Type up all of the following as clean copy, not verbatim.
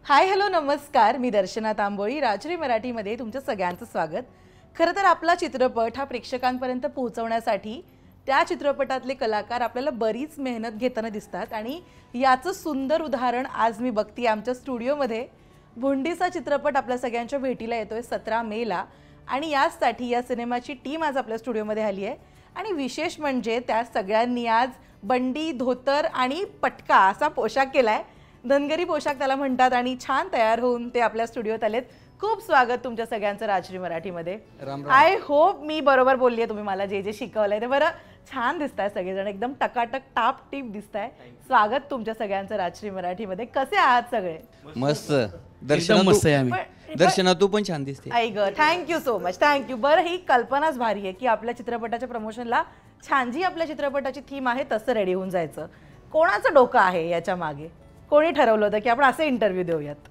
Hi hello नमस्कार, मी दर्शना तांबोळी. राजश्री मराठीमध्ये तुमचं सगळ्यांचं स्वागत. खरं तर आपला चित्रपट हा प्रेक्षकांपर्यंत पोहोचवण्यासाठी त्या चित्रपटातले कलाकार आपल्याला बरीच मेहनत घेताना दिसतात आणि याचं सुंदर उदाहरण आज मी बघते आमच्या स्टुडिओमध्ये. भुंडीचा चित्रपट आपल्या सगळ्यांच्या भेटीला येतोय 17 मेला आणि याचसाठी या सिनेमाची टीम आज आपल्या स्टुडिओमध्ये आली आहे. आणि विशेष म्हणजे त्या सगळ्यांनी आज बंडी, धोतर आणि पटका असा पोशाख केलाय. धनगरी पोशाख त्याला म्हणतात आणि छान तयार होऊन ते आपल्या स्टुडिओत आलेत. खूप स्वागत तुमच्या सगळ्यांचं राजश्री मराठीमध्ये. आय होप मी बरोबर बोलली आहे. तुम्ही मला जे जे शिकवलंय ते बरं छान दिसताय. सगळेजण एकदम टकाटक टाप टीप दिसताय. स्वागत तुमच्या सगळ्यांचं राजश्री मराठीमध्ये. कसे आहात सगळे? मस्त. दर्शना तू पण छान दिसते. आई ग, थँक्यू सो मच, थँक्यू. बरं, ही कल्पनाच भारी आहे की आपल्या चित्रपटाच्या प्रमोशनला छान जी आपल्या चित्रपटाची थीम आहे तसं रेडी होऊन जायचं. कोणाचं डोकं आहे याच्या मागे? कोणी ठरवलं होतं की आपण असे इंटरव्ह्यू देऊयात?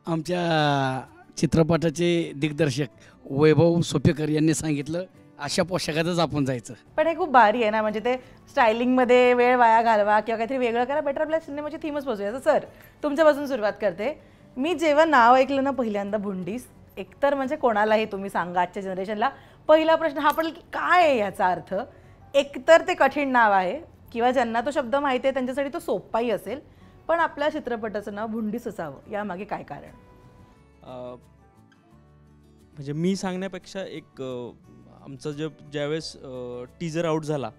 आमच्या चित्रपटाचे दिग्दर्शक वैभव सोपेकर यांनी सांगितलं अशा पोशाखातच आपण जायचं. पण हे खूप भारी आहे ना, म्हणजे ते स्टायलिंगमध्ये वेळ वाया घालवा किंवा काहीतरी वेगळं करा, बेटर आपल्या सिनेमाची थीमच पोचूया. सर, तुमच्यापासून सुरुवात करते. मी जेव्हा नाव ऐकलं ना पहिल्यांदा भुंडीस, एकतर म्हणजे कोणालाही तुम्ही सांगा आजच्या जनरेशनला पहिला प्रश्न हा पडेल की काय आहे याचा अर्थ. एकतर ते कठीण नाव आहे किंवा ज्यांना तो शब्द माहिती आहे त्यांच्यासाठी तो सोपाही असेल, पण आपल्या चित्रपटाचं नाव भुंडीस असावं यामागे काय कारण? म्हणजे मी सांगण्यापेक्षा एक आमचं ज्यावेळेस टीजर आउट झाला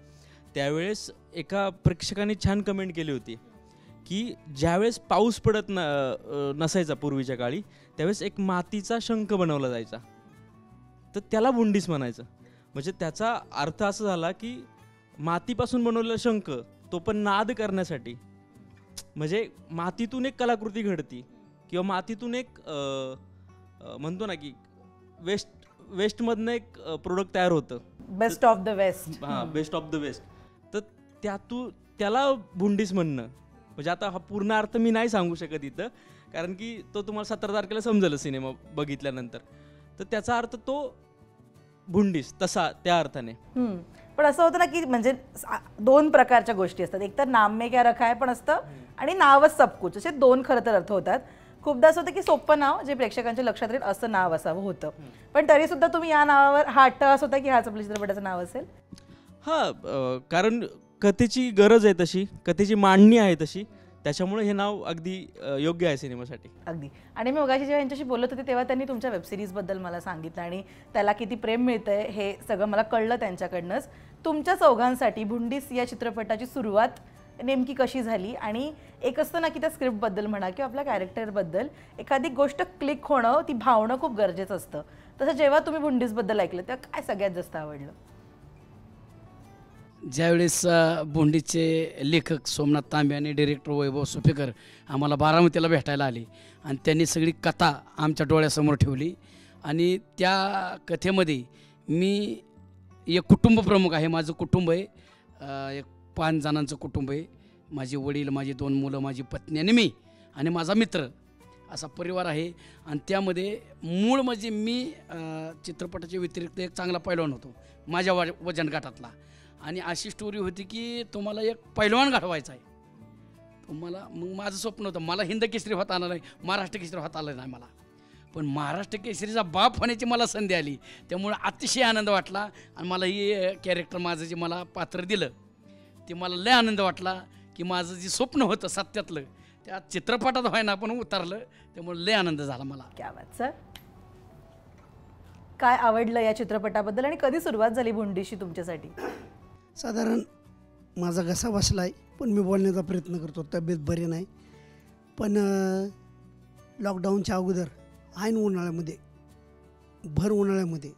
त्यावेळेस एका प्रेक्षकाने छान कमेंट केली होती की ज्यावेळेस पाऊस पडत नसायचा पूर्वीच्या काळी त्यावेळेस एक मातीचा शंख बनवला जायचा, तर त्याला भुंडीस म्हणायचं. म्हणजे त्याचा अर्थ असा झाला की मातीपासून बनवलेला शंख, तो पण नाद करण्यासाठी. म्हणजे मातीतून एक कलाकृती घडती किंवा मातीतून एक म्हणतो ना की वेस्टमधनं एक प्रोडक्ट तयार होतं, बेस्ट ऑफ द वेस्ट. हां, बेस्ट ऑफ द वेस्ट. तर त्याला भुंडीस म्हणणं म्हणजे आता हा पूर्ण अर्थ मी नाही सांगू शकत इथं, कारण की तो तुम्हाला 17 तारखेला समजेल सिनेमा बघितल्यानंतर. तर त्याचा अर्थ तो भुंडीस तसा त्या अर्थाने. पण असं होतं ना की म्हणजे दोन प्रकारच्या गोष्टी असतात. एक तर नाम में क्या रखा है पण असतं आणि नावच सब कुछ, असे दोन खरं तर अर्थ होतात. खूपदा असं होतं की सोपं नाव जे प्रेक्षकांच्या लक्षात राहील असं नाव असावं होतं, पण तरी सुद्धा तुम्ही या नावावर हा अट्टहास होता की हाच आपल्या चित्रपटाचं नाव असेल? कारण कथेची गरज आहे तशी, कथेची मांडणी आहे तशी, त्याच्यामुळे हे नाव अगदी योग्य आहे सिनेमासाठी. अगदी. आणि मी मगाशी जेव्हा यांच्याशी बोलत होते तेव्हा त्यांनी तुमच्या वेबसिरीजबद्दल मला सांगितलं आणि त्याला किती प्रेम मिळतंय हे सगळं मला कळलं त्यांच्याकडनंच. तुमच्या चौघांसाठी भुंडीस या चित्रपटाची सुरुवात नेमकी कशी झाली? आणि एक असतं ना की त्या स्क्रिप्टबद्दल म्हणा किंवा आपल्या कॅरेक्टरबद्दल एखादी गोष्ट क्लिक होणं, ती भावणं खूप गरजेचं असतं. तसं जेव्हा तुम्ही भुंडीसबद्दल ऐकलं तेव्हा काय सगळ्यात जास्त आवडलं? ज्यावेळेस भुंडीचे लेखक सोमनाथ तांबे आणि डिरेक्टर वैभव सोपेकर आम्हाला बारामतीला भेटायला आले आणि त्यांनी सगळी कथा आमच्या डोळ्यासमोर ठेवली. आणि त्या कथेमध्ये मी एक कुटुंब प्रमुख आहे. माझं कुटुंब आहे, एक 5 जणांचं कुटुंब आहे. माझे वडील, माझी 2 मुलं, माझी पत्नी आणि मी आणि माझा मित्र असा परिवार आहे. आणि त्यामध्ये मूळ म्हणजे मी चित्रपटाच्या व्यतिरिक्त एक चांगला पैलवान होतो माझ्या वजन गटातला. आणि अशी स्टोरी होती की तुम्हाला एक पैलवान घडवायचा आहे तुम्हाला. मग माझं स्वप्न होतं, मला हिंद केसरी होता आला नाही, महाराष्ट्र केसरी होता आला नाही मला, पण महाराष्ट्र केसरीचा बाप होण्याची मला संधी आली. त्यामुळे अतिशय आनंद वाटला आणि मला हे कॅरेक्टर माझं जे मला पात्र दिलं ते मला लय आनंद वाटला की माझं जे स्वप्न होतं सत्यातलं त्या चित्रपटात व्हायना पण उतरलं. त्यामुळे लय आनंद झाला मला. क्या बात. सर, काय आवडलं या चित्रपटाबद्दल आणि कधी सुरुवात झाली भुंडीशी तुमच्यासाठी? साधारण माझा घसा बसला आहे पण मी बोलण्याचा प्रयत्न करतो. तब्येत बरी नाही, पण लॉकडाऊनच्या अगोदर ऐन उन्हाळ्यामध्ये, भर उन्हाळ्यामध्ये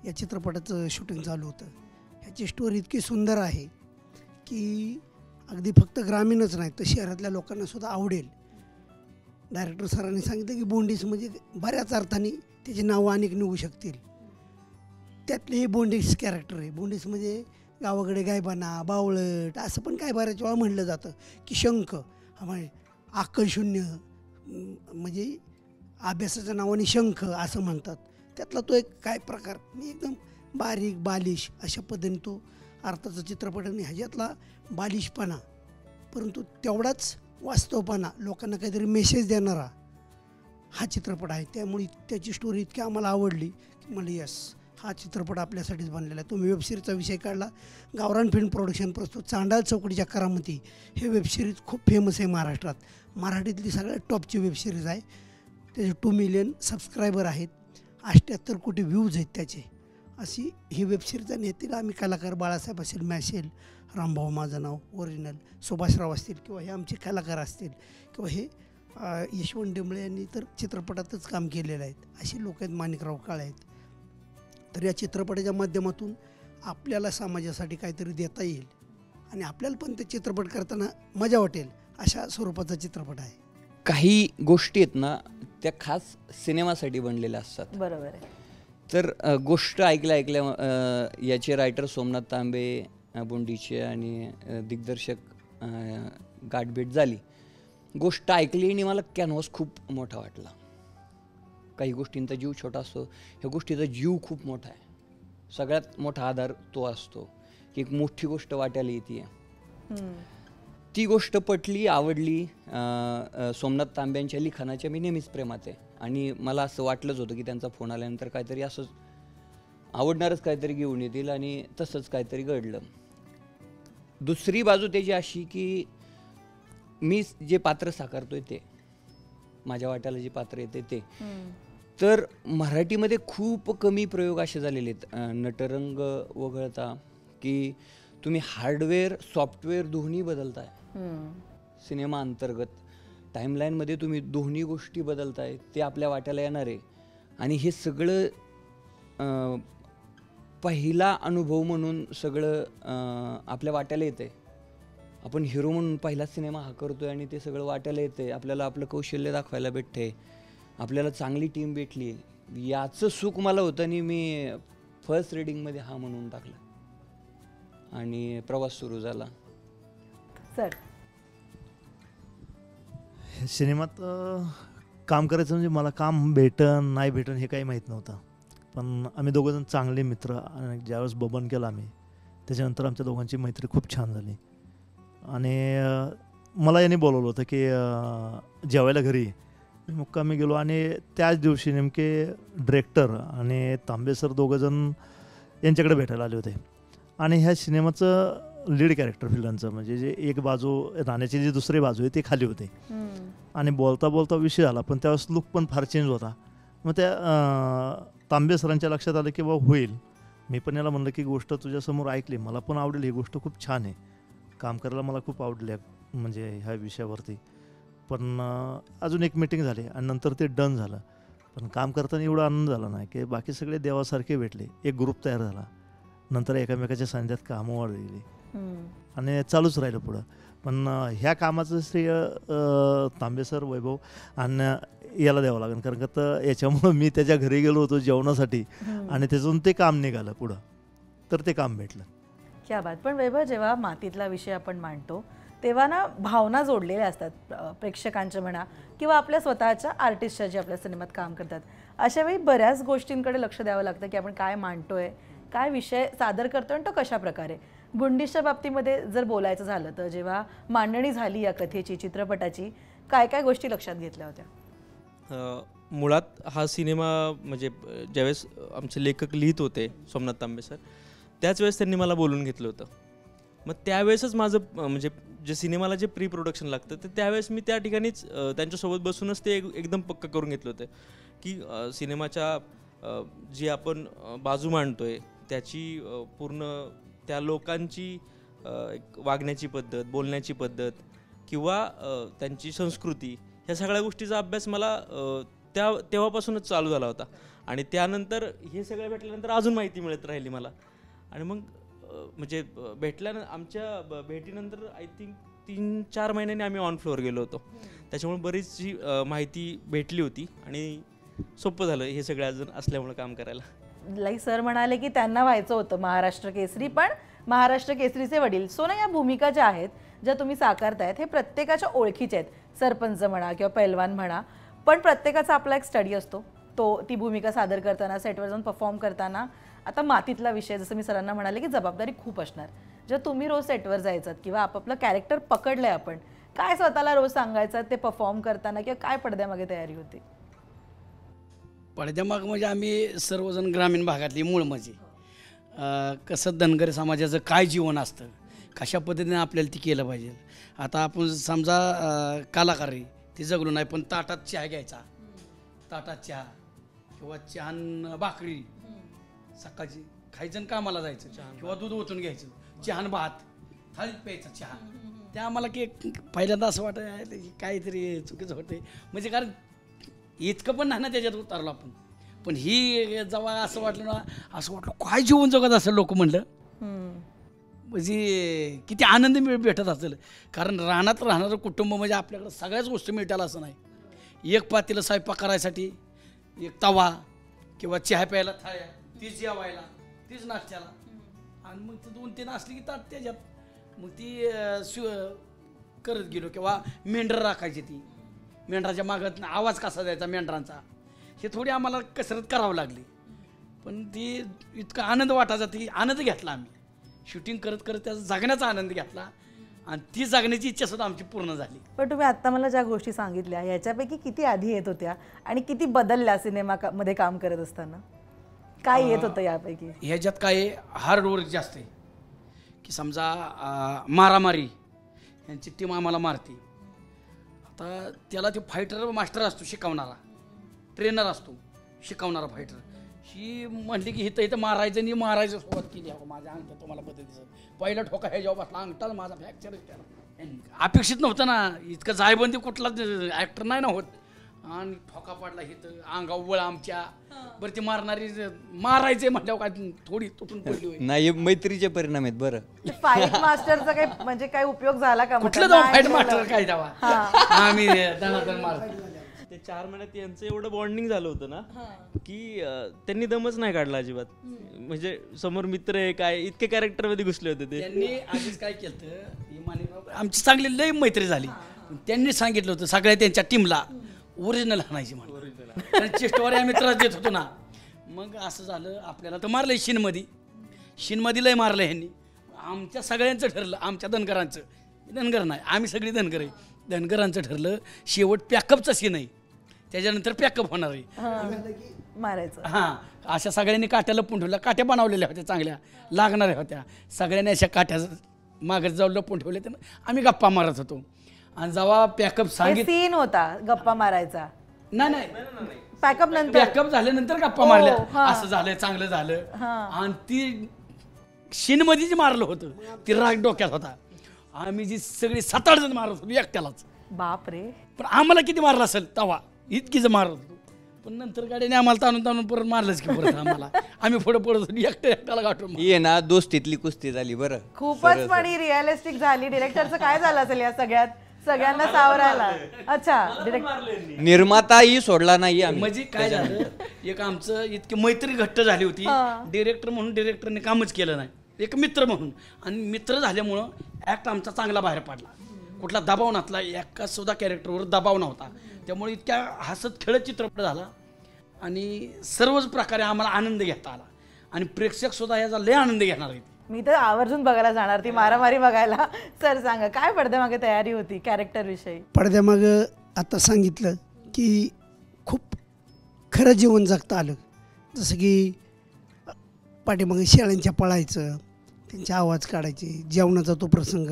या चित्रपटाचं शूटिंग चालू होतं. ह्याची स्टोरी इतकी सुंदर आहे की अगदी फक्त ग्रामीणच नाही तर शहरातल्या लोकांनासुद्धा आवडेल. डायरेक्टर सरांनी सांगितलं की भुंडीस म्हणजे बऱ्याच अर्थाने त्याची नावं अनेक निघू शकतील. त्यातले हे भुंडीस कॅरेक्टर आहे. भुंडीस म्हणजे गावाकडे गायबाना, बावळट असं पण काय बऱ्याच वेळा म्हटलं जातं की शंख म्हणजे अक्कलशून्य, म्हणजे अभ्यासाच्या नावाने शंख असं म्हणतात. त्यातला तो एक काय प्रकार मी एकदम बारीक बालिश अशा पद्धतीने तो अर्थाचा चित्रपट आणि ह्याच्यातला बालिशपणा, परंतु तेवढाच वास्तवपणा, लोकांना काहीतरी मेसेज देणारा हा चित्रपट आहे. त्यामुळे त्याची स्टोरी इतकी आम्हाला आवडली की मला यस, हा चित्रपट आपल्यासाठीच बनलेला आहे. तुम्ही वेबसिरीजचा विषय काढला, गावरान फिल्म प्रोडक्शन प्रस्तुत चांडाळ चौकडीच्या करामती हे वेबसिरीज खूप फेमस आहे महाराष्ट्रात. मराठीतली सगळ्यात टॉपची वेबसिरीज आहे. त्याचे 2 मिलियन सबस्क्रायबर आहेत, 78 कोटी व्ह्यूज आहेत त्याचे. अशी ही वेबसिरीज आणि येथील आम्ही कलाकार बाळासाहेब असेल, मॅसेल, रामभाऊ माझं नाव ओरिजिनल, सुभाषराव असतील किंवा हे आमचे कलाकार असतील किंवा हे यशवंत डेंबळे यांनी तर चित्रपटातच काम केलेलं आहेत. अशी लोक आहेत, माणिकराव काळे आहेत. तर या चित्रपटाच्या माध्यमातून आपल्याला समाजासाठी काहीतरी देता येईल आणि आपल्याला पण ते चित्रपट करताना मजा वाटेल अशा स्वरूपाचा चित्रपट आहे. काही गोष्टी आहेत ना त्या खास सिनेमासाठी बनलेल्या असतात. बरोबर आहे. तर गोष्ट ऐकल्या याचे रायटर सोमनाथ तांबे बोंडीचे आणि दिग्दर्शक गाठभेट झाली. गोष्ट ऐकली आणि मला कॅनव्हास खूप मोठा वाटला. काही गोष्टींचा जीव छोटा असतो, ह्या गोष्टीचा जीव खूप मोठा आहे. सगळ्यात मोठा आधार तो असतो की एक मोठी गोष्ट वाटायला येते. ती गोष्ट पटली, आवडली. सोमनाथ तांब्यांच्या लिखाणाच्या मी नेहमीच प्रेमात आहे आणि मला असं वाटलंच होतं की त्यांचा फोन आल्यानंतर काहीतरी असंच आवडणारच काहीतरी घेऊन येतील आणि तसंच काहीतरी घडलं. दुसरी बाजू त्याची अशी की मी जे पात्र साकारतोय ते, माझ्या वाट्याला जे पात्र येते ते, तर मराठीमध्ये खूप कमी प्रयोग असे झालेले आहेत नटरंग वगळता की तुम्ही हार्डवेअर सॉफ्टवेअर दोन्ही बदलताय. सिनेमा अंतर्गत टाईमलाईनमध्ये तुम्ही दोन्ही गोष्टी बदलताय, ते आपल्या वाट्याला येणार आहे. आणि हे सगळं पहिला अनुभव म्हणून सगळं आपल्या वाट्याला येतं आहे. आपण हिरो म्हणून पहिला सिनेमा हा करतोय आणि ते सगळं वाट्याला येते, आपल्याला आपलं कौशल्य दाखवायला भेटते, आपल्याला चांगली टीम भेटली. याचं सुख मला होतं आणि मी फर्स्ट रीडिंगमध्ये हा म्हणून टाकलं आणि प्रवास सुरू झाला. सर, सिनेमात काम करायचं म्हणजे मला काम भेटन नाही भेटन हे काही माहीत नव्हतं. पण आम्ही दोघंजण चांगले मित्र आणि ज्यावेळेस बबन केलं आम्ही त्याच्यानंतर आमच्या दोघांची मैत्री खूप छान झाली. आणि मला याने बोलवलं होतं की जेवायला घरी. मुक्कामी गेलो आणि त्याच दिवशी नेमके डिरेक्टर आणि तांबे सर दोघंजण यांच्याकडे भेटायला आले होते. आणि ह्या सिनेमाचं लीड कॅरेक्टर फिल्डांचं म्हणजे जे एक बाजू राण्याची जी दुसरी बाजू आहे ते खाली होते. आणि बोलता बोलता विषय आला, पण त्यावेळेस लुक पण फार चेंज होता. मग त्या तांबे सरांच्या लक्षात आलं की बाबा होईल. मी पण याला म्हणलं की गोष्ट तुझ्यासमोर ऐकली, मला पण आवडेल, ही गोष्ट खूप छान आहे, काम करायला मला खूप आवडले म्हणजे ह्या विषयावरती. पण अजून एक मीटिंग झाली आणि नंतर ते डन झालं. पण काम करताना एवढा आनंद झाला नाही की बाकी सगळे देवासारखे भेटले, एक ग्रुप तयार झाला, नंतर एकमेकाच्या सानिध्यात कामं वाढली आणि चालूच राहिलं पुढं. पण ह्या कामाचं श्रेय तांबे सर, वैभव आणि याला द्यावं लागेल, कारण का तर याच्यामुळं मी त्याच्या घरी गेलो होतो जेवणासाठी आणि त्याच्यातून ते काम निघालं पुढं, तर ते काम भेटलं. क्या बात. पण वैभव, जेव्हा मातीतला विषय आपण मांडतो तेव्हा ना भावना जोडलेल्या असतात प्रेक्षकांच्या म्हणा किंवा आपल्या स्वतःच्या आर्टिस्टच्या जे आपल्या सिनेमात काम करतात. अशा वेळी बऱ्याच गोष्टींकडे लक्ष द्यावं लागतं की आपण काय मांडतोय, काय विषय सादर करतोय आणि तो कशा प्रकारे. बुंडीच्या बाबतीमध्ये जर बोलायचं झालं तर जेव्हा मांडणी झाली या कथेची, चित्रपटाची, काय काय गोष्टी लक्षात घेतल्या होत्या? मुळात हा सिनेमा म्हणजे ज्यावेळेस आमचे लेखक लिहित होते सोमनाथ तांबे सर, त्याच वेळेस त्यांनी मला बोलून घेतलं होतं. मग त्यावेळेसच माझं म्हणजे जे सिनेमाला जे प्री प्रोडक्शन लागतं तर त्यावेळेस मी त्या ठिकाणीच त्यांच्यासोबत बसूनच ते एकदम पक्क करून घेतलं होतं की सिनेमाच्या जी आपण बाजू मांडतोय त्याची पूर्ण त्या लोकांची एक वागण्याची पद्धत, बोलण्याची पद्धत किंवा त्यांची संस्कृती, ह्या सगळ्या गोष्टीचा अभ्यास मला तेव्हापासूनच चालू झाला होता. आणि त्यानंतर हे सगळं भेटल्यानंतर अजून माहिती मिळत राहिली मला. आणि मग म्हणजे आमच्या भेटीनंतर आय थिंक 3-4 महिन्यांनी आम्ही ऑन फ्लोअर गेलो होतो. त्याच्यामुळे बरीचशी माहिती भेटली होती आणि सोपं झालं हे सगळं अजून असल्यामुळे काम करायला. लाईक सर म्हणाले की त्यांना व्हायचं होतं महाराष्ट्र केसरी, पण महाराष्ट्र केसरीचे वडील. सो ना, या भूमिका ज्या आहेत, ज्या तुम्ही साकारतायत, हे प्रत्येकाच्या ओळखीचे आहेत. सरपंच म्हणा किंवा पैलवान म्हणा, पण प्रत्येकाचा आपला एक स्टडी असतो. ती भूमिका सादर करताना, सेटवर जाऊन परफॉर्म करताना. आता मातीतला विषय, जसं मी सरांना म्हणाले की जबाबदारी खूप असणार. जेव्हा तुम्ही रोज सेटवर जायचात किंवा आपापलं कॅरेक्टर पकडलंय आपण, काय स्वतःला रोज सांगायचं ते परफॉर्म करताना, किंवा काय पडद्यामागे तयारी होती? पडद्यामाग म्हणजे आम्ही सर्वजण ग्रामीण भागातली मूळ म्हणजे कसं धनगरी समाजाचं काय जीवन असतं, कशा पद्धतीने आपल्याला ती केलं पाहिजे. आता आपण समजा कलाकार आहे ती जगलो नाही, पण ताटात चहा घ्यायचा, ताटात चहा किंवा चहान भाकरी सकाळची खायचं आणि कामाला जायचं, किंवा दूध ओतून घ्यायचं, चहान भात थाळीत प्यायचा चहा. ते आम्हाला की पहिल्यांदा असं वाटतं काहीतरी चुकीचं होते, म्हणजे कारण इतकं पण नाही ना त्याच्यात उतारलो आपण. पण ही जेव्हा असं वाटलं ना, असं वाटलं काय जीवन जगत असेल लोक म्हणलं, म्हणजे किती आनंद भेटत असेल. कारण रानात राहणारं कुटुंब म्हणजे आपल्याकडं सगळ्याच गोष्टी मिळाल्या असं नाही. एक पातेलं स्वयंपाक करायसाठी, एक तवा किंवा चहा प्यायला थाळ्या, तीच जेवायला, तीच नाश्त्याला, आणि मग ते 2-3 असली की ताट त्याच्यात मग ती करत गेलो. किंवा मेंढरं राखायची, ती मेंढराच्या मागत आवाज कसा द्यायचा मेंढरांचा, हे थोडी आम्हाला कसरत करावं लागली. पण ती इतका आनंद वाटायचा, ती आनंद घेतला आम्ही शूटिंग करत करत, त्याचा जगण्याचा आनंद घेतला, आणि ती जगण्याची इच्छा सुद्धा आमची पूर्ण झाली. पण तुम्ही आत्ता मला ज्या गोष्टी सांगितल्या ह्याच्यापैकी किती आधी येत होत्या आणि किती बदलल्या सिनेमामध्ये काम करत असताना? काय येत होतं यापैकी? ह्याच्यात काय हार्ड वर्क जास्त आहे, की समजा मारामारी यांची टीम आम्हाला मारते. आता त्याला ते फायटर मास्टर असतो, शिकवणारा ट्रेनर असतो, शिकवणारा फायटर. ही म्हटली की इथं मारायचं नाही, मारायचं सुरुवात केली. माझ्या अंगठा तुम्हाला पद्धतीचं पहिला ठोका ह्या जेव्हा बसला अंगठाच माझा फ्रॅक्चरच केला. अपेक्षित नव्हतं ना, इतकं जायबंदी कुठलाच ॲक्टर नाही ना होत. आणि ठोका पडला इथं अंगावर वळ आमच्या. बरं ती मारणारी मारायचे म्हटल्यावर काय थोडी तुटून पडली होय. नाही, मैत्रीचे परिणाम आहेत. बरं, फाईट मास्टरचा काही म्हणजे काय उपयोग झाला का? कुठलं जाऊ फाईट मास्टर काय तेव्हा आम्ही दणादण मारतो. ते 4 महिन्यात यांचं एवढं बॉन्डिंग झालं होतं ना, की त्यांनी दमच नाही काढला अजिबात. म्हणजे समोर मित्र आहे काय, इतके कॅरेक्टर मध्ये घुसले होते ते. त्यांनी आधीच काय केलं, आमची चांगली लई मैत्री झाली. त्यांनी सांगितलं होतं सगळ्या त्यांच्या टीमला ओरिजिनल हाणायची म्हणून. त्यांची स्टोरी आम्ही त्रास देत होतो ना. मग असं झालं, आपल्याला तर मारलंय शिनमध्ये लय मारलं ह्यांनी. आमच्या सगळ्यांचं ठरलं, आमच्या धनगरांचं, धनगर नाही आम्ही सगळी धनगर आहे, धनगरांचं ठरलं शेवट पॅकअपचा सीन आहे, त्याच्यानंतर पॅकअप होणार आहे, मारायचं. हां, अशा सगळ्यांनी काट्या लपून ठेवल्या. काट्या बनवलेल्या होत्या, चांगल्या लागणाऱ्या होत्या. सगळ्यांनी अशा काट्या मागे जाऊन लपून ठेवल्या. त्यानं आम्ही गप्पा मारत होतो. आणि जेव्हा पॅकअप सांगितलं, सीन होता गप्पा मारायचा? नाही, पॅकअप नंतर, पॅकअप झाल्यानंतर गप्पा मारल्या. असं झालं, चांगलं झालं. आणि ती शीनमध्ये जी मारलं होतं ती राग डोक्यात होता. आम्ही जी सगळी 7-8 जण मारत होतो एकट्यालाच. बाप रे. पण आम्हाला किती मारलं असेल तवा, इतकीच मारत होतो. पण नंतर गाडीने आम्हाला ताणून परत मारलंच की परत आम्हाला. आम्ही पुढे पडत होतो, एकट्याला गाठून. ही आहे ना दोस्तीतली कुस्ती झाली. बरं, खूपच पण रिअलिस्टिक झाली. डिरेक्टरचं काय झालं असेल या सगळ्यांना सावरायला? अच्छा, निर्माताही सोडला नाही आम्ही. म्हणजे काय झालं, एक आमचं इतकी मैत्री घट्ट झाली होती. डिरेक्टर म्हणून डिरेक्टरने कामच केलं नाही, एक मित्र म्हणून. आणि मित्र झाल्यामुळं ॲक्ट आमचा चांगला बाहेर पडला. कुठला दबाव नसला, एका सुद्धा कॅरेक्टरवर दबाव नव्हता. त्यामुळे इतक्या हसत खेळत चित्रपट झाला आणि सर्वच प्रकारे आम्हाला आनंद घेता आला. आणि प्रेक्षक सुद्धा याचा लय आनंद घेणार आहेत. मी तर आवर्जून बघायला जाणार ती मारामारी बघायला. सर सांगा, काय पडद्यामागे तयारी होती कॅरेक्टर विषयी? पडद्यामागं आता सांगितलं की खूप खरं जीवन जगता आलं. जसं की पाठीमागे शेळ्यांच्या पळायचं, त्यांचे आवाज काढायचे, जेवणाचा तो प्रसंग,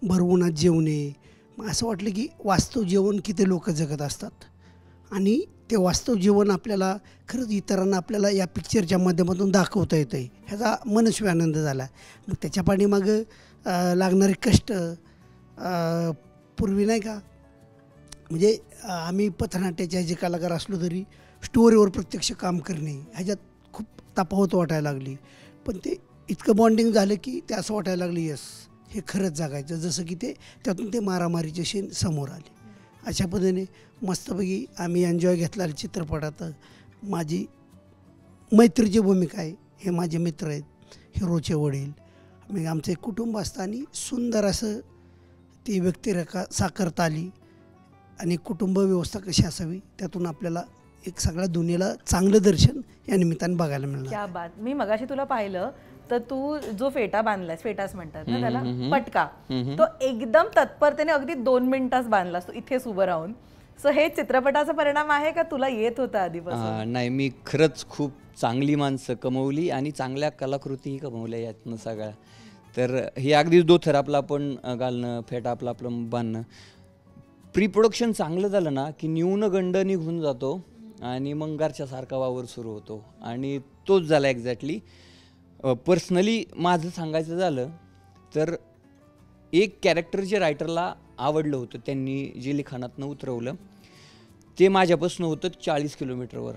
भरवूनात जेवणे. मग असं वाटलं की वास्तव जीवन किती लोक जगत असतात. आणि ते वास्तव जीवन आपल्याला खरंच इतरांना आपल्याला या पिक्चरच्या माध्यमातून दाखवता येतं आहे, ह्याचा मनस्वी आनंद झाला. मग त्याच्या पाठीमागं लागणारे कष्ट, पूर्वी नाही का, म्हणजे आम्ही पथनाट्याचे जे कलाकार असलो तरी स्टोरीवर प्रत्यक्ष काम करणे ह्याच्यात खूप तफावत वाटायला लागली. पण ते इतकं बॉन्डिंग झालं की ते असं वाटायला लागलं यस हे खरंच जगायचं. जसं की ते त्यातून ते मारामारीचे सीन समोर आले. अशा पद्धतीने मस्तपैकी आम्ही एन्जॉय घेतला चित्रपटात. माझी मैत्रीची भूमिका आहे, हे माझे मित्र आहेत, हिरोचे वडील, म्हणजे आमचं एक कुटुंब असतं. आणि सुंदर असं ती व्यक्तिरेखा साकारता आली. आणि कुटुंब व्यवस्था कशी असावी त्यातून आपल्याला एक सगळ्या दुनियेला चांगलं दर्शन या निमित्ताने बघायला मिळालं. क्या बात. मी मगाशी तुला पाहिलं तर तू जो फेटा बांधलास, फेटाच म्हणतात ना त्याला, पटका, तो एकदम तत्परतेने अगदी 2 मिनिटात बांधलास तू इथेच उभं राहून. सो हे चित्रपटाचा परिणाम आहे का तुला येत होता आधीपासून? नाही, मी खरंच खूप चांगली माणसं कमवली आणि चांगल्या कलाकृतीही कमवल्या यातनं सगळ्या. तर हे अगदीच दोथर आपलं आपण घालणं, फेटा आपलं बांधणं, प्री प्रोडक्शन चांगलं झालं ना की न्यूनगंड निघून जातो आणि मग घरच्यासारखा वावर सुरू होतो. आणि तोच झाला एक्झॅक्टली. पर्सनली माझं सांगायचं झालं तर एक कॅरेक्टर जे रायटरला आवडलं होतं, त्यांनी जे लिखाणातनं उतरवलं, ते माझ्यापासून होतं 40 किलोमीटरवर.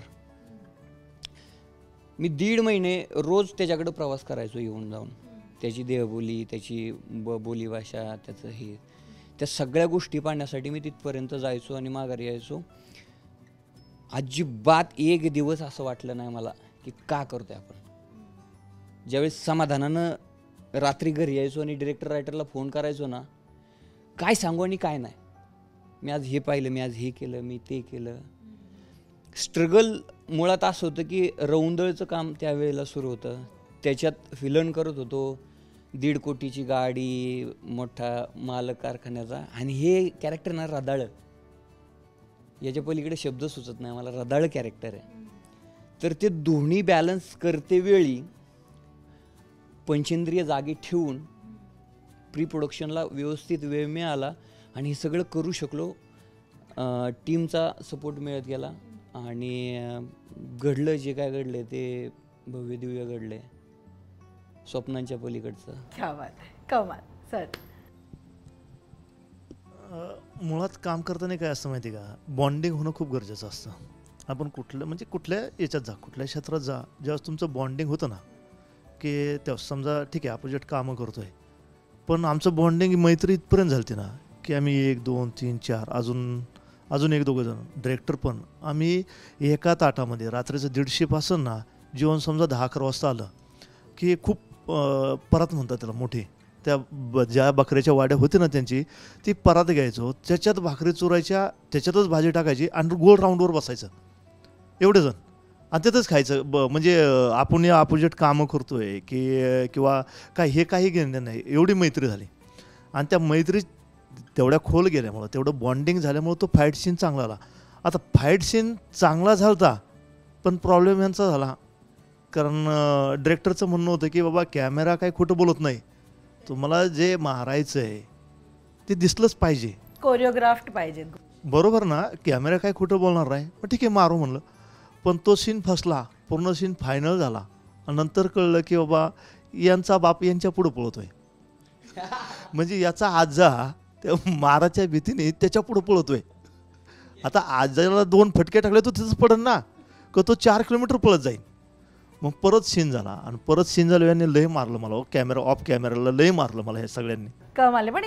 मी 1.5 महिने रोज त्याच्याकडं प्रवास करायचो येऊन जाऊन. त्याची देहबोली, त्याची बोलीभाषा, त्याचं हे, त्या सगळ्या गोष्टी पाहण्यासाठी मी तिथपर्यंत जायचो आणि माघारी यायचो. अजिबात एक दिवस असं वाटलं नाही मला की का करतोय आपण. ज्यावेळेस समाधानानं रात्री घरी यायचो आणि डिरेक्टर रायटरला फोन करायचो ना, काय सांगू आणि काय नाही, मी आज हे पाहिलं, मी आज हे केलं, मी ते केलं. स्ट्रगल मुळात असं होतं की रौंदळचं काम त्यावेळेला सुरू होतं, त्याच्यात विलन करत होतो, 1.5 कोटीची गाडी, मोठा मालक कारखान्याचा, आणि हे कॅरेक्टर ना रदाळ, याच्या पलीकडे शब्द सुचत नाही मला, रदाळ कॅरेक्टर आहे. तर ते दोन्ही बॅलन्स करते वेळी पंचेंद्रिय जागी ठेवून प्री प्रोडक्शनला व्यवस्थित वेळ मिळाला आणि हे सगळं करू शकलो. टीमचा सपोर्ट मिळत गेला आणि घडलं जे काय घडलं ते भव्य दिव्य घडले, स्वप्नांच्या पलीकडचं. क्या बात आहे, कमाल सर. मुळात काम करताना काय असतं माहिती का, बॉन्डिंग होणं खूप गरजेचं असतं. आपण कुठल्या याच्यात जा, कुठल्या क्षेत्रात जा, जेव्हा तुमचं बॉन्डिंग होतं ना की तेव्हा समजा ठीक आहे अपोजिट कामं करतोय, पण आमचं बॉन्डिंग मैत्री इथपर्यंत झाली ना की आम्ही 1, 2, 3, 4 अजून 1-2 जण डिरेक्टर पण आम्ही एका ताटामध्ये रात्रीचं 1:30 पासून ना जेवण समजा 10-11 वाजता आलं की खूप परत म्हणतात त्याला मोठी, त्या ज्या बकऱ्याच्या वाड्या होती ना त्यांची, ती परात घ्यायचो, त्याच्यात भाकरी चुरायच्या, त्याच्यातच भाजी टाकायची आणि गोल राऊंडवर बसायचं एवढे जण आणि त्यातच खायचं. म्हणजे आपण या अपोजिट कामं करतोय की किंवा काय हे काही घेणं नाही, एवढी मैत्री झाली. आणि त्या मैत्री तेवढ्या खोल गेल्यामुळं, तेवढं बॉन्डिंग झाल्यामुळं तो फाईट सीन चांगला आला. आता फाईट सीन चांगला झाला पण प्रॉब्लेम यांचा झाला, कारण डिरेक्टरचं म्हणणं होतं की बाबा कॅमेरा काय खोटं बोलत नाही, तुम्हाला जे मारायचं आहे ते दिसलंच पाहिजे, कोरिओग्राफ्ड पाहिजे. बरोबर ना, कॅमेरा काय खोटं बोलणार नाही, पण ठीक आहे मारू म्हणलं. पण तो सीन फसला, पूर्ण सीन फायनल झाला आणि नंतर कळलं की बाबा यांचा बाप यांच्या पुढं पळतोय. म्हणजे याचा आजा त्या माराच्या भीतीने त्याच्या पुढं पळतोय. आता आजाला 2 फटके टाकले तो तिथंच पडन ना, का तो 4 किलोमीटर पळत जाईल. मग परत सीन झाला आणि परत सीन झालं, यांनी लय मारलं मला, कॅमेरा ऑफ कॅमेराला लय मारलं मला हे सगळ्यांनी. कमाल. पण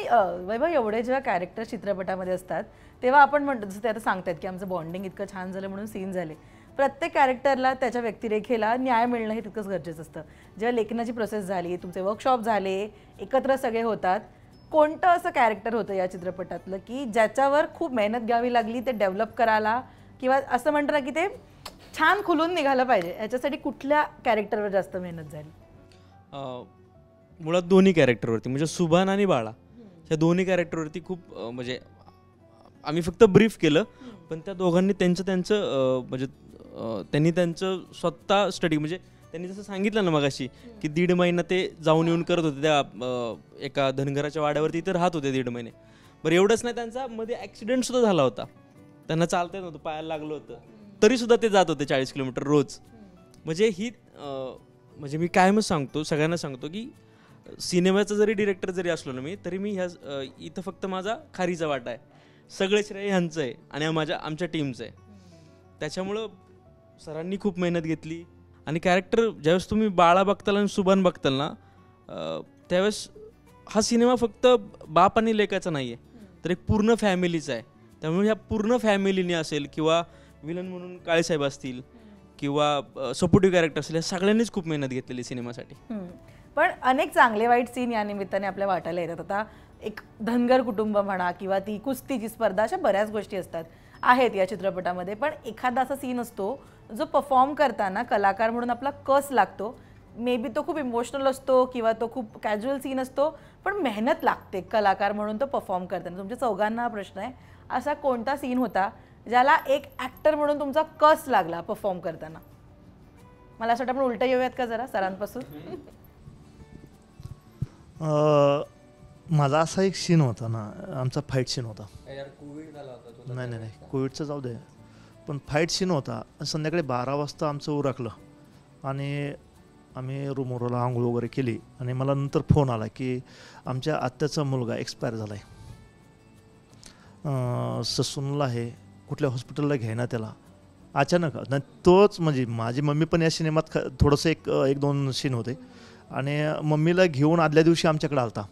वैभव, एवढे जेव्हा कॅरेक्टर चित्रपटामध्ये असतात तेव्हा आपण म्हणतो, जसं ते आता सांगतात की आमचं बॉन्डिंग इतकं छान झालं म्हणून सीन झाले, प्रत्येक कॅरेक्टरला त्याच्या व्यक्तिरेखेला न्याय मिळणं हे तितकंच गरजेचं असतं. जेव्हा लेखनाची प्रोसेस झाली, तुमचे वर्कशॉप झाले, एकत्र सगळे होतात, कोणतं असं कॅरेक्टर होतं या चित्रपटातलं की ज्याच्यावर खूप मेहनत घ्यावी लागली ते डेव्हलप करायला, किंवा असं म्हणतं ना की ते छान खुलून निघालं पाहिजे, याच्यासाठी कुठल्या कॅरेक्टरवर जास्त मेहनत झाली? मुळात दोन्ही कॅरेक्टरवरती, म्हणजे सुभान आणि बाळा, ह्या दोन्ही कॅरेक्टरवरती खूप म्हणजे आम्ही फक्त ब्रीफ केलं, पण त्या दोघांनी त्यांचं म्हणजे त्यांनी त्यांचं स्वतः स्टडी, म्हणजे त्यांनी जसं सांगितलं ना मगाशी की 1.5 महिना ते जाऊन येऊन करत होते त्या एका धनगराच्या वाड्यावरती, तर राहत होते 1.5 महिने. बरं एवढंच नाही, त्यांचा मध्ये ॲक्सिडेंटसुद्धा झाला होता, त्यांना चालता येत नव्हतं, पायाला लागलं होतं, तरीसुद्धा ते जात होते 40 किलोमीटर रोज. म्हणजे ही म्हणजे मी कायमच सांगतो, सगळ्यांना सांगतो की सिनेमाचा जरी डिरेक्टर जरी असलो ना मी, तरी मी ह्या इथं फक्त माझा खारीचा वाटा आहे, सगळे श्रेय ह्यांचं आहे आणि आमच्या टीमचं आहे. त्याच्यामुळं सरांनी खूप मेहनत घेतली. आणि कॅरेक्टर ज्यावेळेस तुम्ही बाळा बघताल आणि सुभान बघताल ना, त्यावेळेस हा सिनेमा फक्त बाप आणि लेकाचा नाही आहे, तर एक पूर्ण फॅमिलीचा आहे. त्यामुळे ह्या पूर्ण फॅमिलीने असेल किंवा विलन म्हणून काळेसाहेब असतील किंवा सपोर्टिव्ह कॅरेक्टर असेल, या सगळ्यांनीच खूप मेहनत घेतलेली सिनेमासाठी. पण अनेक चांगले वाईट सीन या निमित्ताने आपल्या वाटायला येतात. आता एक धनगर कुटुंब म्हणा किंवा ती कुस्तीची स्पर्धा, अशा बऱ्याच गोष्टी आहेत या चित्रपटामध्ये. पण एखादा असा सीन असतो जो परफॉर्म करताना कलाकार म्हणून आपला कस लागतो, मे बी तो खूप इमोशनल असतो किंवा तो खूप कॅज्युअल सीन असतो, पण मेहनत लागते कलाकार म्हणून तो परफॉर्म करताना. तुमच्या चौघांना हा प्रश्न आहे, असा कोणता सीन होता ज्याला एक ॲक्टर म्हणून तुमचा कस लागला परफॉर्म करताना? मला असं वाटतं आपण उलटं येऊयात का जरा सरांपासून. माझा असा एक सीन होता ना, आमचा फाईट सीन होता. कोविड झाला होता. नाही कोविडचं जाऊ दे, पण फाईट सीन होता. संध्याकाळी 12 वाजता आमचं उरकलं आणि आम्ही रूमवर आंघोळ वगैरे केली आणि मला नंतर फोन आला की आमच्या आत्याचा मुलगा एक्सपायर झाला आहे, ससूनला आहे, कुठल्या हॉस्पिटलला घ्यायना त्याला. अचानक नाही तोच, म्हणजे माझी मम्मी पण या सिनेमात थोडंसं एक दोन सीन होते आणि मम्मीला घेऊन आदल्या दिवशी आमच्याकडे आलता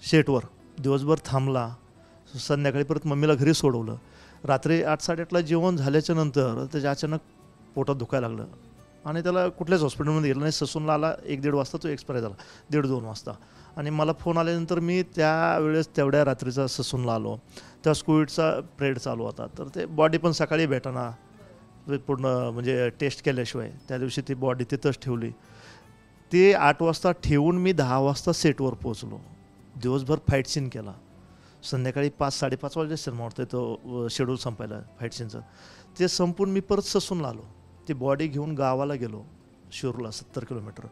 शेटवर, दिवसभर थांबला, संध्याकाळी परत मम्मीला घरी सोडवलं. रात्री 8-8:30ला जेवण झाल्याच्या नंतर त्याच्या अचानक पोटात दुखायला लागलं आणि त्याला कुठल्याच हॉस्पिटलमध्ये गेलं नाही. ससूनला आला 1-1.5 वाजता, तो एक्सपायर झाला 1:30-2 वाजता. आणि मला फोन आल्यानंतर मी त्यावेळेस तेवढ्या रात्रीचा ससूनला आलो. त्या कोविडचा पिरियड चालू होता, तर ते बॉडी पण सकाळी भेटाना, पूर्ण म्हणजे टेस्ट केल्याशिवाय त्या दिवशी ती बॉडी तिथंच ठेवली. ते 8 वाजता ठेवून मी 10 वाजता सेटवर पोहोचलो. दिवसभर फाईट सीन केला. संध्याकाळी 5-5:30 वाजले सिनेमा वाटतं तो शेड्यूल संपायला फाईट सीनचं. ते संपून मी परत ससूनला आलो. ती बॉडी घेऊन गावाला गेलो, शिरूरला 70 किलोमीटर,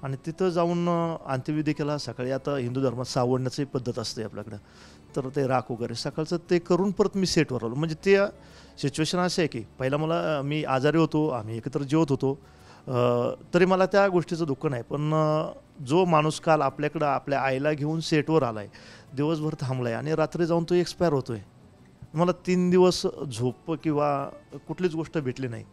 आणि तिथं जाऊन अंत्यविधी केला. सकाळी आता हिंदू धर्मात सावडण्याची पद्धत असते आपल्याकडं, तर ते राख वगैरे सकाळचं ते करून परत मी सेटवर आलो. म्हणजे ते सिच्युएशन असं आहे की पहिला मी आजारी होतो, आम्ही एकत्र जेवत होतो, तरी मला त्या गोष्टीचं दुःख नाही. पण जो माणूस काल आपल्याकडं आपल्या आईला घेऊन सेटवर आला आहे, दिवसभर थांबला आहे आणि रात्री जाऊन तो एक्सपायर होतो आहे, मला 3 दिवस झोप किंवा कुठलीच गोष्ट भेटली नाही.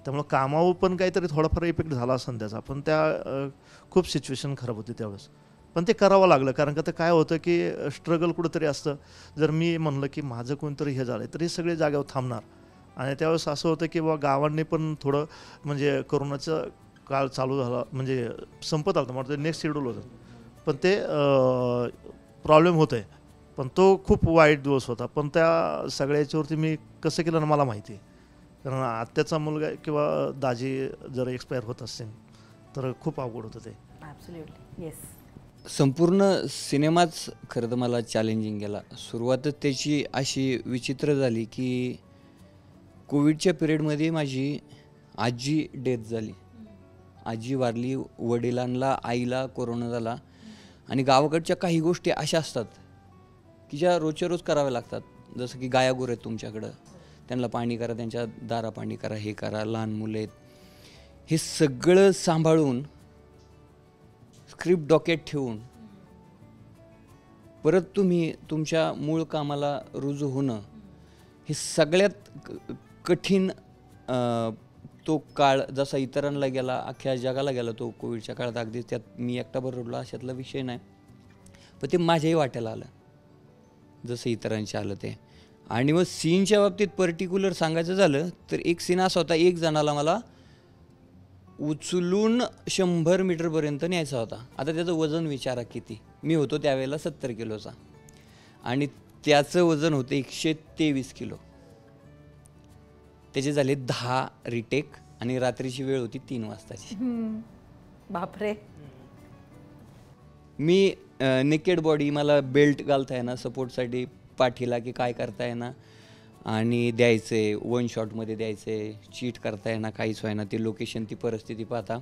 त्यामुळं कामावर पण काहीतरी थोडाफार इफेक्ट झाला असेल त्याचा, पण त्या खूप सिच्युएशन खराब होती त्यावेळेस. पण ते करावं लागलं, कारण का ते काय होतं की स्ट्रगल कुठंतरी असतं. जर मी म्हणलं की माझं कोणतरी हे झालं तर हे सगळे जागेवर थांबणार. आणि त्यावेळेस असं होतं की बाबा गावांनी पण थोडं म्हणजे कोरोनाचा काळ चालू झाला, म्हणजे संपत आलं, मला नेक्स्ट शेड्यूल होतं, पण ते प्रॉब्लेम होत आहे. पण तो खूप वाईट दिवस होता. पण त्या सगळ्याच्यावरती मी कसं केलं ना मला माहिती आहे, कारण आत्याचा मुलगा किंवा दाजी जर एक्सपायर होत असतील तर खूप अवघड होतं ते. Absolutely yes. संपूर्ण सिनेमाच खरं तर मला चॅलेंजिंग गेला. सुरुवातच त्याची अशी विचित्र झाली की कोविडच्या पिरियडमध्ये माझी आजी डेथ झाली. आजी वारली, वडिलांना आईला कोरोना झाला, आणि गावाकडच्या काही गोष्टी अशा असतात की ज्या रोजच्या रोज कराव्या लागतात. जसं की गायागुर आहेत तुमच्याकडं, त्यांना पाणी करा, त्यांच्या दारा पाणी करा, हे करा, लहान मुलं आहेत, हे सगळं सांभाळून स्क्रिप्ट डोक्यात ठेवून परत तुम्ही तुमच्या मूळ कामाला रुजू होणं, हे सगळ्यात कठीण तो काळ जसा इतरांना गेला, अख्ख्या जगाला गेला तो कोविडच्या काळात, अगदी त्यात मी एकटा बरोबर अशातला विषय नाही, पण ते माझ्याही वाट्याला आलं जसं इतरांच्या आलं ते. आणि मग सीनच्या बाबतीत पर्टिक्युलर सांगायचं झालं तर एक सीन असा होता, एक जणाला मला उचलून 100 मीटरपर्यंत न्यायचा होता. आता त्याचं वजन विचारा किती, मी होतो त्यावेळेला 70 किलोचा आणि त्याचं वजन होतं 123 किलो. त्याचे झाले 10 रिटेक आणि रात्रीची वेळ होती 3 वाजताची. बापरे. मी नेकेड बॉडी, मला बेल्ट घालता येणार सपोर्टसाठी पाठीला की काय करता येणार, आणि द्यायचे 1 शॉटमध्ये द्यायचे, चीट करता येणार, काहीच व्हायना. ती लोकेशन, ती परिस्थिती पाहता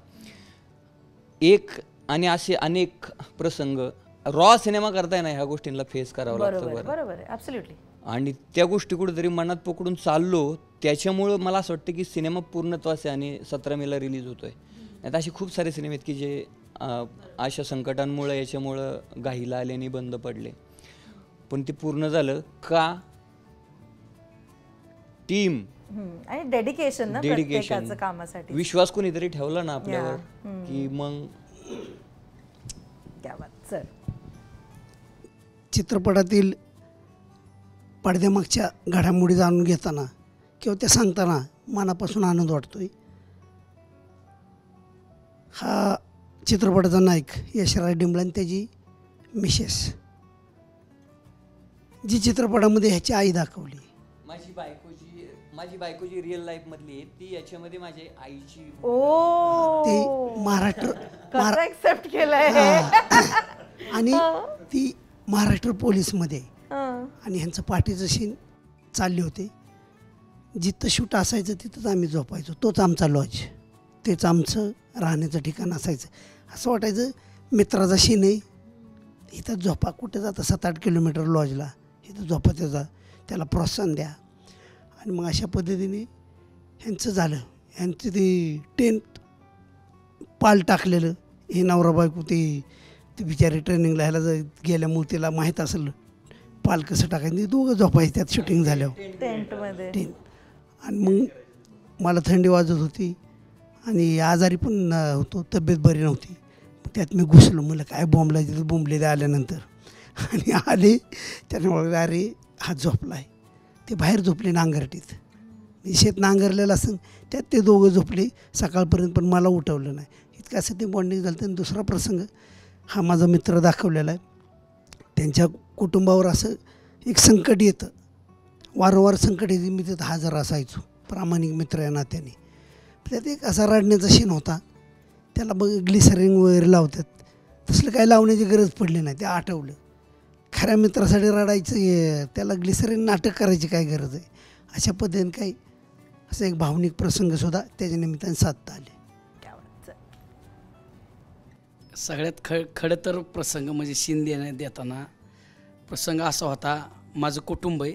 एक, आणि असे अनेक प्रसंग रॉ सिनेमा करता येणार, ह्या गोष्टींना फेस करावं लागतं. बरोबर आहे, ॲब्सोल्युटली. आणि त्या गोष्टी कुठेतरी मनात पकडून चाललो, त्याच्यामुळं मला असं वाटतं की सिनेमा पूर्णत्वास आहे आणि 17 मेला रिलीज होतोय. नाही असे खूप सारे सिनेमे आहेत की जे अशा संकटांमुळं याच्यामुळं घाईला आल्याने बंद पडले, पण ते पूर्ण झालं का टीम आणि डेडिकेशन ना प्रत्येकाचं कामासाठी. विश्वास कोणीतरी ठेवला ना आपल्यावर की मग क्या बात सर. चित्रपटातील पडद्यामागच्या घडामोडी जाणून घेताना किंवा त्या सांगताना मनापासून आनंद वाटतोय. हा चित्रपटाचा नायक यशराज डिंबळे आणि त्याची मिसेस, जी चित्रपटामध्ये ह्याची आई दाखवली, माझी बायकोची माझी बायको जी रिअल लाईफ मधली आहे ती याच्यामध्ये माझी आईची ओ ते महाराष्ट्र कसं एक्सेप्ट केलंय आणि ती महाराष्ट्र पोलीसमध्ये हं. आणि ह्यांचं पाठीचं शीन चालले होते. जिथं शूट असायचं तिथंच आम्ही झोपायचो. तोच आमचा लॉज, तेच आमचं राहण्याचं ठिकाण असायचं. असं वाटायचं मित्राचा शीन आहे, इथं झोपा. कुठे जातं 7-8 किलोमीटर लॉजला, इथं झोपा, त्याला प्रोत्साहन द्या. आणि मग अशा पद्धतीने ह्यांचं झालं. ह्यांचं ते टेंट पाल टाकलेलं, हे नवरा बायको ते बिचारी ट्रेनिंगला ह्याला गेल्यामुळे तिला माहीत असेल पाल कसं टाकायचं. ते दोघं झोपायचं त्यात शूटिंग झाल्यावर टेंटमध्ये. टेंट. आणि मग मला थंडी वाजत होती आणि आजारी पण होतो, तब्येत बरी नव्हती. त्यात मी घुसलो. मला काय बोंबला तिथं बोंबलेले आल्यानंतर आणि आले त्याने म्हणलं अरे हा झोपला आहे. ते बाहेर झोपले नांगरटीत, शेत नांगरलेलं असं. त्यात ते दोघं झोपले सकाळपर्यंत, पण मला उठवलं नाही. इतकं असं ते बॉन्डिंग झालं. आणि दुसरा प्रसंग हा माझा मित्र दाखवलेला आहे. त्यांच्या कुटुंबावर असं एक संकट येतं, वारंवार संकट येते. मी तिथं हजर असायचो, प्रामाणिक मित्र या नात्याने. त्यात एक असा रडण्याचा शीन होता. त्याला बघ ग्लिसरिन वगैरे लावतात, तसलं काही लावण्याची गरज पडली नाही. ते आठवलं. खऱ्या मित्रासाठी रडायचं, त्याला ग्लिसरिन नाटक करायची काय गरज आहे. अशा पद्धतीने काही असं एक भावनिक प्रसंगसुद्धा त्याच्या निमित्ताने साधता आले. सगळ्यात खडं तर प्रसंग म्हणजे शीन देताना प्रसंग असा होता. माझं कुटुंब आहे,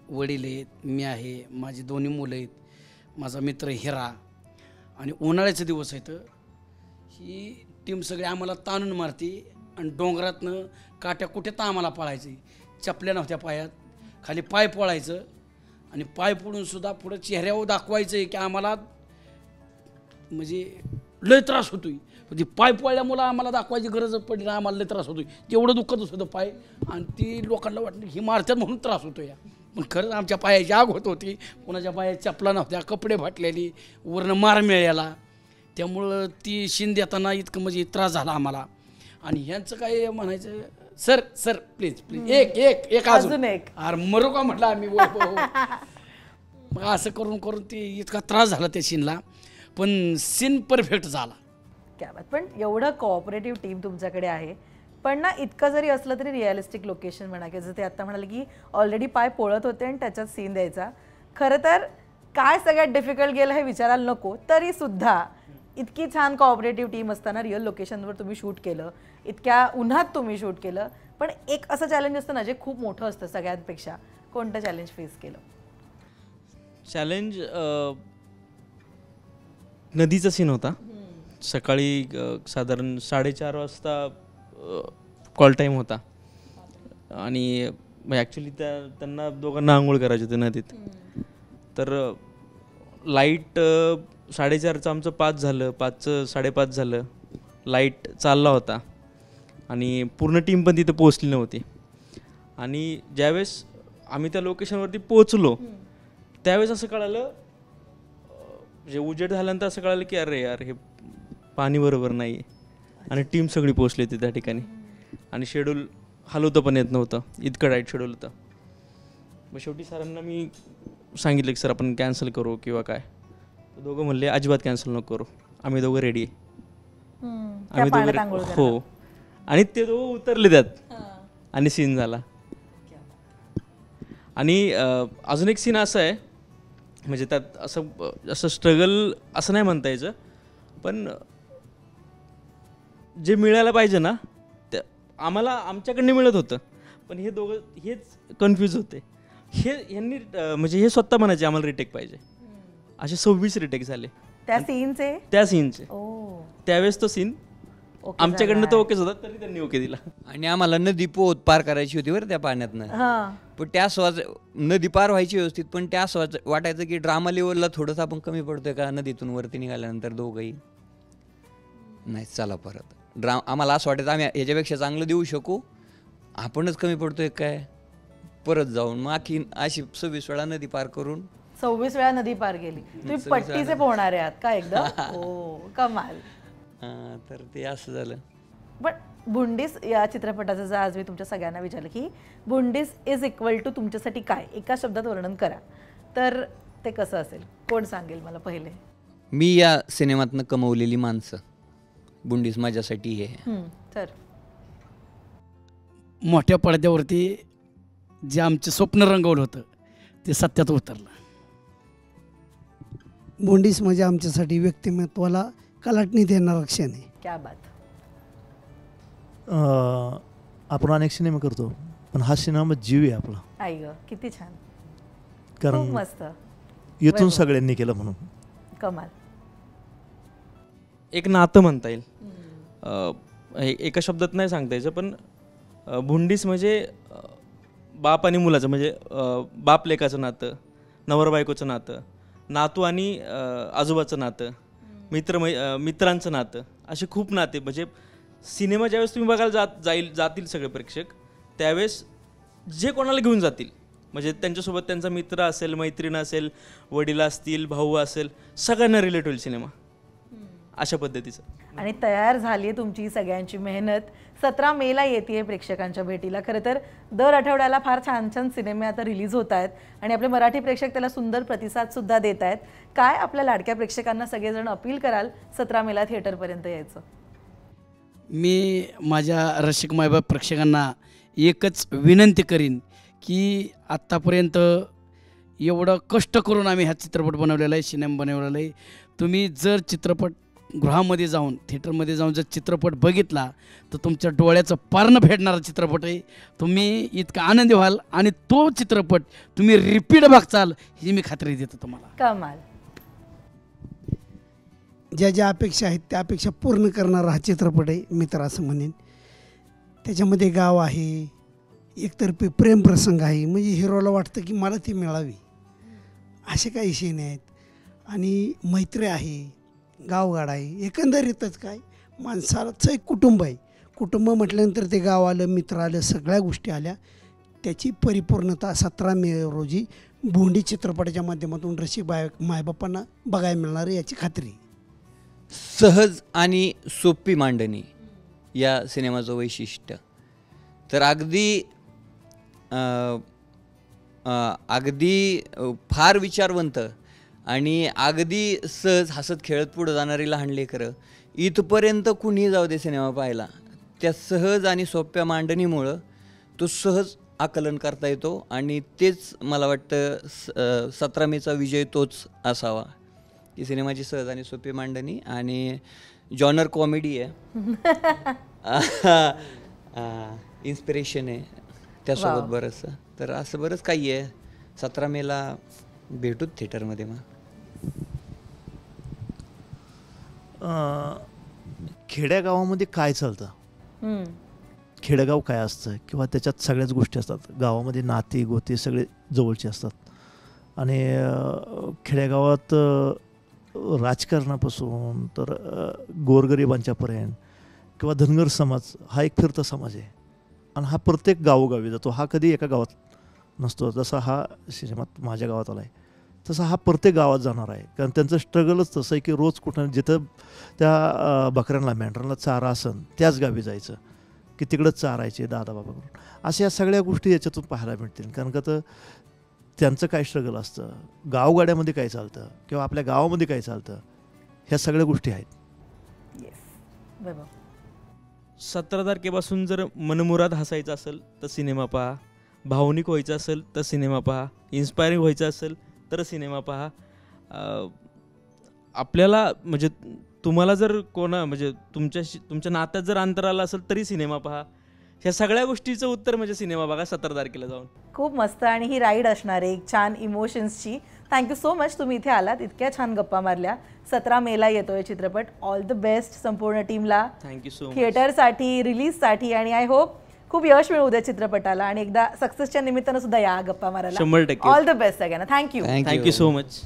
वडील आहेत, मी आहे, माझी दोन्ही मुलं आहेत, माझा मित्र हिरा. आणि उन्हाळ्याचे दिवस आहेत. ही टीम सगळी आम्हाला ताणून मारती आणि डोंगरातनं काट्या कुठे तर आम्हाला पळायची. चपल्या नव्हत्या पायात, खाली पाय पळायचं. आणि पाय पडूनसुद्धा पुढं चेहऱ्यावर दाखवायचं आहे की आम्हाला म्हणजे लय त्रास होतोय. म्हणजे पाय पळल्यामुळं आम्हाला दाखवायची गरज पडली ना, आम्हाला लय त्रास होतोय. तेवढं दुखत होतं पाय. आणि ती लोकांना वाटलं ही मारतात म्हणून त्रास होतो या. पण खरंच आमच्या पायाची आग होत होती. कोणाच्या पायात चपला नव्हत्या, कपडे फाटलेली, वरनं मार मिळाला. त्यामुळं ती शीन देताना इतकं म्हणजे त्रास झाला आम्हाला. आणि ह्यांचं काय म्हणायचं, सर सर प्लीज प्लीज एक अजून एक. अरे मरू का म्हटलं आम्ही. मग असं करून करून ते इतका त्रास झाला त्या सीनला. पण सीन परफेक्ट झाला. क्या बात. पण एवढं कोऑपरेटिव्ह टीम तुमच्याकडे आहे, पण ना इतकं जरी असलं तरी रिअलिस्टिक लोकेशन म्हणा, की जसं ते आत्ता म्हणाले की ऑलरेडी पाय पोळत होते आणि त्याच्यात सीन द्यायचा. खरं तर काय सगळ्यात डिफिकल्ट गेलं हे विचारायला नको, तरी सुद्धा इतकी छान कोऑपरेटिव्ह टीम असताना रिअल लोकेशनवर तुम्ही शूट केलं, इतक्या उन्हात तुम्ही शूट केलं. पण एक असं चॅलेंज असतं ना जे खूप मोठं असतं सगळ्यांपेक्षा. कोणतं चॅलेंज फेस केलं? चॅलेंज नदीचा सीन होता. सकाळी साधारण 4:30 वाजता कॉल टाईम होता. आणि ॲक्च्युली त्यांना दोघांना आंघोळ करायची होती नदीत. तर लाईट 4:30चं आमचं 5 झालं, 5चं 5:30 झालं. लाईट चालला होता आणि पूर्ण टीम पण तिथे पोहोचली नव्हती. आणि ज्यावेळेस आम्ही त्या लोकेशनवरती पोहोचलो त्यावेळेस असं कळालं, म्हणजे उजेड झाल्यानंतर असं कळालं की अरे यार हे पाणी बरोबर नाही आहे. आणि टीम सगळी पोहोचली होती त्या ठिकाणी. आणि शेड्यूल हलवतं पण येत नव्हतं, इतकं टाईट शेड्यूल होतं. मग शेवटी सरांना मी सांगितलं की सर आपण कॅन्सल करू किंवा काय. दोघं म्हणले अजिबात कॅन्सल नको करू, आम्ही दोघं रेडी आहे. आम्ही दोघं हो. आणि ते दोघं उतरले त्यात आणि सीन झाला. आणि अजून एक सीन असं आहे, म्हणजे त्यात असं स्ट्रगल असं नाही म्हणता यायचं, पण जे मिळायला पाहिजे ना ते आम्हाला आमच्याकडनं मिळत होतं. पण हे दोघं हेच कन्फ्यूज होते. यांनी म्हणजे हे स्वतः म्हणायचे आम्हाला रिटेक पाहिजे. असे 26 रिटेक झाले त्या सीनचे. त्यावेळेस तो सीन आमच्याकडनं तो ओकेच होता, तरी त्यांनी ओके दिला. आणि आम्हाला नदी पोहत पार करायची होती बरं त्या पाण्यातनं. पण त्या नदी पार व्हायची व्यवस्थित, पण त्या वाटायचं की ड्रामा लेवलला थोडंसं आपण कमी पडतोय का नदीतून वरती निघाल्यानंतर. दोघंही नाही चला परत आम्हाला असं वाटायचं आम्ही ह्याच्यापेक्षा चांगलं देऊ शकू, आपणच कमी पडतोय काय, परत जाऊन मग अशी 26 वेळा नदी पार करून 26 वेळा नदी पार गेली. तुम्ही पट्टीचे पोहणारे आहात का एकदम? हो कमाल. तर ते असं झालं. पण भुंडीस या चित्रपटाचं जर आज मी तुमच्या सगळ्यांना विचारलं की भुंडीस इज इक्वल टू तुमच्यासाठी काय, एका शब्दात वर्णन करा, तर ते कसं असेल? कोण सांगेल मला पहिले? मी या सिनेमातनं कमवलेली माणसं, बुंडीस माझ्यासाठी हे तर मोठ्या पडद्यावरती जे आमचे स्वप्न रंगवलं होतं ते सत्यात उतरलं. बोंडीस म्हणजे आमच्यासाठी व्यक्तिमत्वाला कलाटणी देणारा क्षण आहे. क्या बात. आपण अनेक सिनेमा करतो, पण हा सिनेमा जीव आहे आपला. आई ग, किती छान, खूप कारण मस्त, येथून बरोबर. सगळ्यांनी केलं म्हणून. कमाल. एक नातं म्हणता येईल. एका शब्दात नाही सांगता यायचं, पण भुंडीस म्हणजे बाप आणि मुलाचं, म्हणजे बाप लेकाचं नातं, नवरा बायकोचं नातं, नातू आणि आजोबाचं नातं, मित्रांचं नातं, असे खूप नाते. म्हणजे सिनेमा ज्यावेळेस तुम्ही बघायला जातील सगळे प्रेक्षक, त्यावेळेस जे कोणाला घेऊन जातील, म्हणजे त्यांच्यासोबत त्यांचा मित्र असेल, मैत्रीण असेल, वडील असतील, भाऊ असेल, सगळ्यांना रिलेट होईल सिनेमा अशा पद्धतीचं. आणि तयार झाली आहे तुमची सगळ्यांची मेहनत. 17 मेला येते प्रेक्षकांच्या भेटीला. खरं तर दर आठवड्याला फार छान छान सिनेमे आता रिलीज होत आहेत आणि आपले मराठी प्रेक्षक त्याला सुंदर प्रतिसादसुद्धा देत आहेत. काय आपल्या लाडक्या प्रेक्षकांना सगळेजण अपील कराल 17 मेला थिएटरपर्यंत यायचं? मी माझ्या रसिक मायबाप प्रेक्षकांना एकच विनंती करीन की आत्तापर्यंत एवढं कष्ट करून आम्ही हा चित्रपट बनवलेला आहे, सिनेमा बनवलेला आहे. तुम्ही जर चित्रपटगृहामध्ये जाऊन, थिएटरमध्ये जाऊन जर चित्रपट बघितला तर तुमच्या डोळ्याचं पारणं फेडणारा चित्रपट आहे. तुम्ही इतका आनंदी व्हाल आणि तो चित्रपट तुम्ही रिपीट बघचाल ही मी खात्री देतो तुम्हाला. कमाल. ज्या ज्या अपेक्षा आहेत त्या अपेक्षा पूर्ण करणारा हा चित्रपट आहे. मी तर असं म्हणेन त्याच्यामध्ये गाव आहे, एकतर्फी प्रेमप्रसंग आहे, म्हणजे हिरोला वाटतं की मला ती मिळावी, असे काही सीन आहेत, आणि मैत्री आहे, गावगाड आहे. एकंदरीतच काय माणसाचं एक कुटुंब आहे. कुटुंब म्हटल्यानंतर ते गाव आलं, मित्र आलं, सगळ्या गोष्टी आल्या. त्याची परिपूर्णता 17 मे रोजी बोंडी चित्रपटाच्या माध्यमातून रसिक मायबापांना बघायला मिळणार आहे याची खात्री. सहज आणि सोपी मांडणी या सिनेमाचं वैशिष्ट्य. तर अगदी फार विचारवंत आणि अगदी सहज हसत खेळत पुढं जाणारी लहान लेकरं इथपर्यंत कुणीही जाऊ दे सिनेमा पाहायला, त्या सहज आणि सोप्या मांडणीमुळं तो सहज आकलन करता येतो. आणि तेच मला वाटतं 17 मेचा विजय तोच असावा की सिनेमाची सहज आणि सोपी मांडणी आणि जॉनर कॉमेडी आहे, इन्स्पिरेशन आहे त्यासोबत बरंचसं. तर असं बरंच काही आहे. 17 मेला भेटूत थिएटरमध्ये. मग खेड्यागावामध्ये काय चालतं, खेडेगाव काय असतं किंवा त्याच्यात सगळ्याच गोष्टी असतात. गावामध्ये नाती गोती सगळे जवळचे असतात आणि खेडेगावात राजकारणापासून तर गोरगरिबांच्यापर्यंत किंवा धनगर समाज हा एक फिरता समाज आहे आणि हा प्रत्येक गावोगावी जातो. हा कधी एका गावात नसतो. जसा हा सिनेमात माझ्या गावात आला आहे तसा हा प्रत्येक गावात जाणार आहे. कारण त्यांचं स्ट्रगलच तसं आहे की रोज कुठं जिथं त्या बकऱ्यांना मेंढरांना चारा असन त्याच गावी जायचं की तिकडंच चारायचे दादा बाबा करून. अशा या सगळ्या गोष्टी याच्यातून पाहायला मिळतील. कारण का तर त्यांचं काय स्ट्रगल असतं, गावगाड्यामध्ये काय चालतं किंवा आपल्या गावामध्ये काय चालतं, ह्या सगळ्या गोष्टी आहेत. येस बरोबर. 17 तारखेपासून जर मनमुराद हसायचं असेल तर सिनेमा पहा, भावनिक व्हायचं असेल तर सिनेमा पहा, इन्स्पायरिंग व्हायचं असेल तर सिनेमा पहा. आपल्याला म्हणजे तुम्हाला जर म्हणजे तुमच्या नात्यात जर अंतर आलं असेल तरी सिनेमा पहा. ह्या सगळ्या गोष्टीचं उत्तर म्हणजे सिनेमा बघा 17 तारखेला जाऊन. खूप मस्त. आणि ही राईड असणार आहे एक छान इमोशन्सची. थँक्यू सो मच तुम्ही इथे आलात, इतक्या छान गप्पा मारल्या. 17 मेला येतोय चित्रपट. ऑल द बेस्ट संपूर्ण टीमला, थँक्यू सो मच, थिएटरसाठी, रिलीजसाठी. आणि आय होप खूप यश मिळू द्या चित्रपटाला आणि एकदा सक्सेसच्या निमित्तानं सुद्धा या गप्पा मारायला. 100%. ऑल द बेस्ट सगळ्यांना. थँक्यू. Thank you so much.